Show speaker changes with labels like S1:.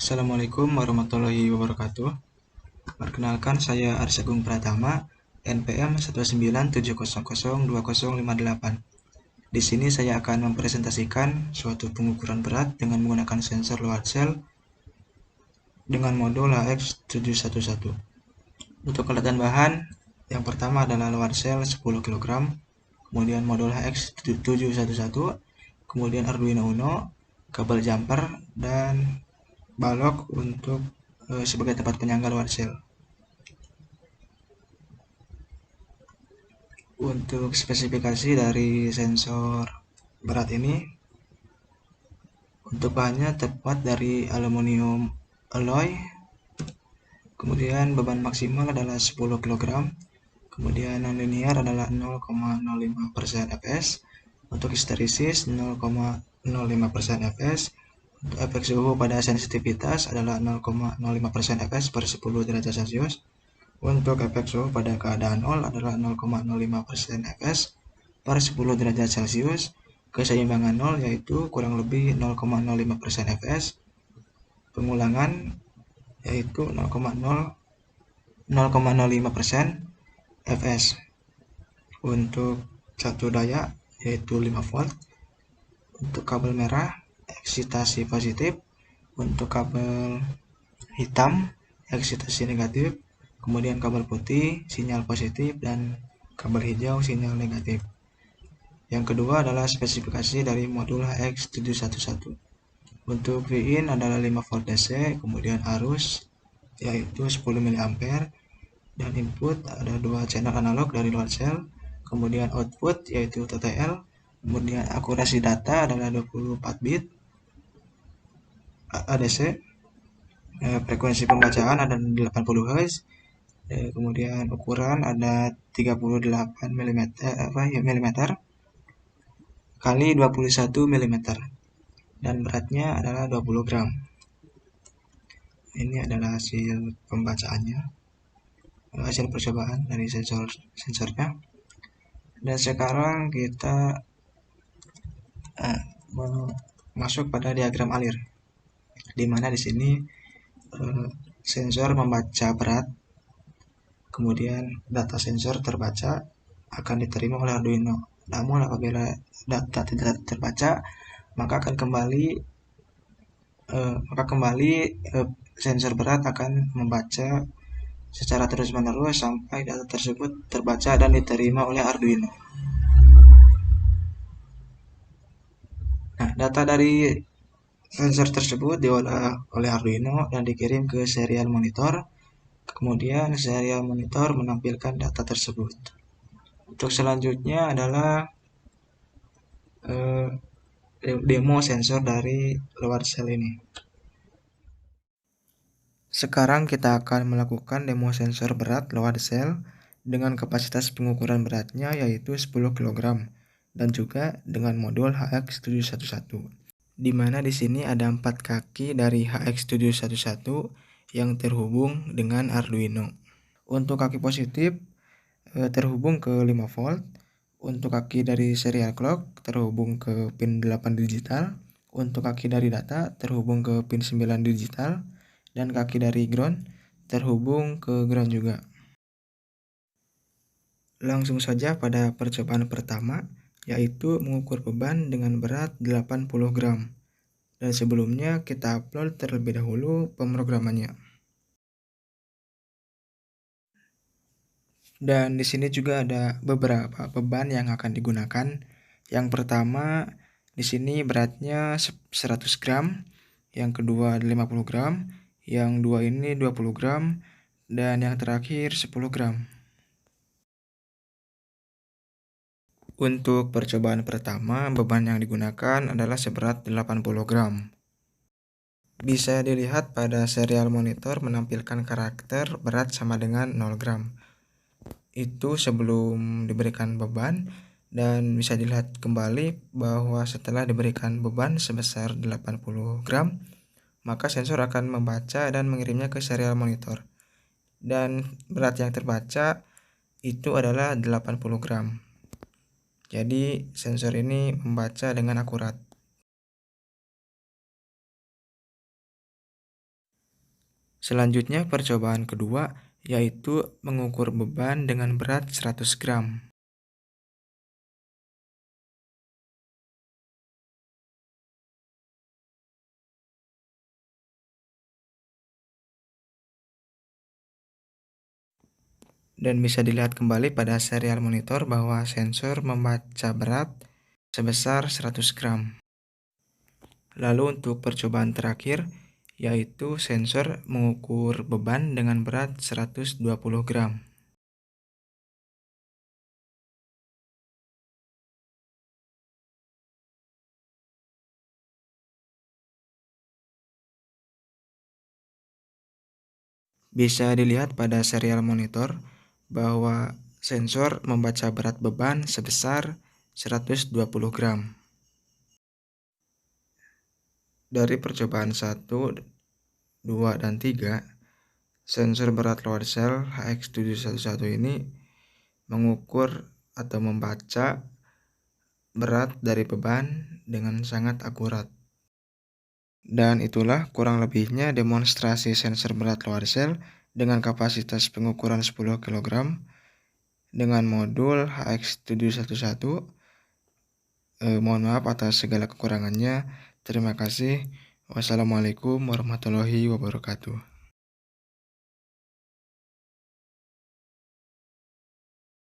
S1: Assalamualaikum warahmatullahi wabarakatuh. Perkenalkan, saya Arsagung Pratama, NPM 197002058. Di sini saya akan mempresentasikan suatu pengukuran berat dengan menggunakan sensor load cell dengan modul HX711. Untuk kelengkapan bahan, yang pertama adalah load cell 10 kg, kemudian modul HX711, kemudian Arduino Uno, kabel jumper, dan balok untuk sebagai tempat penyangga load cell. Untuk spesifikasi dari sensor berat ini, untuk bahannya terbuat dari aluminium alloy, kemudian beban maksimal adalah 10 kg, kemudian non-linear adalah 0,05% fs, untuk histerisis 0,05% fs, untuk efek suhu pada sensitivitas adalah 0,05% fs per 10 derajat celcius, untuk efek suhu pada keadaan nol adalah 0,05% fs per 10 derajat celcius. Keseimbangan nol yaitu kurang lebih 0,05% fs. Pengulangan yaitu 0,05% fs. Untuk satu daya yaitu 5 volt. Untuk kabel merah eksitasi positif. Untuk kabel hitam eksitasi negatif. Kemudian kabel putih sinyal positif dan kabel hijau sinyal negatif. Yang kedua adalah spesifikasi dari modul HX711. Untuk Vin adalah 5 volt DC, kemudian arus yaitu 10 mA, dan input ada 2 channel analog dari load cell, kemudian output yaitu TTL, kemudian akurasi data adalah 24 bit ADC, frekuensi pembacaan ada 80 Hz, kemudian ukuran ada 38 mm kali 21 mm, dan beratnya adalah 20 gram. Ini adalah hasil pembacaannya, hasil percobaan dari sensornya. Dan sekarang kita masuk pada diagram alir, di mana di sini sensor membaca berat, kemudian data sensor terbaca akan diterima oleh Arduino. Namun apabila data tidak terbaca, maka kembali sensor berat akan membaca secara terus-menerus sampai data tersebut terbaca dan diterima oleh Arduino. Nah, data dari sensor tersebut diolah oleh Arduino dan dikirim ke serial monitor. Kemudian serial monitor menampilkan data tersebut. Untuk selanjutnya adalah demo sensor dari load cell ini. Sekarang kita akan melakukan demo sensor berat load cell dengan kapasitas pengukuran beratnya yaitu 10 kg dan juga dengan modul HX711. Di mana di sini ada 4 kaki dari HX711 yang terhubung dengan Arduino. Untuk kaki positif terhubung ke 5 volt. Untuk kaki dari serial clock terhubung ke pin 8 digital. Untuk kaki dari data terhubung ke pin 9 digital. Dan kaki dari ground terhubung ke ground juga. Langsung saja pada percobaan pertama, yaitu mengukur beban dengan berat 80 gram. Dan sebelumnya kita upload terlebih dahulu pemrogramannya. Dan di sini juga ada beberapa beban yang akan digunakan. Yang pertama, di sini beratnya 100 gram, yang kedua 50 gram, yang dua ini 20 gram, dan yang terakhir 10 gram. Untuk percobaan pertama, beban yang digunakan adalah seberat 80 gram. Bisa dilihat pada serial monitor menampilkan karakter berat sama dengan 0 gram. Itu sebelum diberikan beban, dan bisa dilihat kembali bahwa setelah diberikan beban sebesar 80 gram, maka sensor akan membaca dan mengirimnya ke serial monitor. Dan berat yang terbaca itu adalah 80 gram. Jadi sensor ini membaca dengan akurat. Selanjutnya percobaan kedua yaitu mengukur beban dengan berat 100 gram. Dan bisa dilihat kembali pada serial monitor bahwa sensor membaca berat sebesar 100 gram. Lalu untuk percobaan terakhir, yaitu sensor mengukur beban dengan berat 120 gram. Bisa dilihat pada serial monitor bahwa sensor membaca berat beban sebesar 120 gram. Dari percobaan 1, 2, dan 3, sensor berat load cell HX711 ini mengukur atau membaca berat dari beban dengan sangat akurat. Dan itulah kurang lebihnya demonstrasi sensor berat load cell dengan kapasitas pengukuran 10 kg dengan modul HX711. Mohon maaf atas segala kekurangannya. Terima kasih. Wassalamualaikum warahmatullahi wabarakatuh.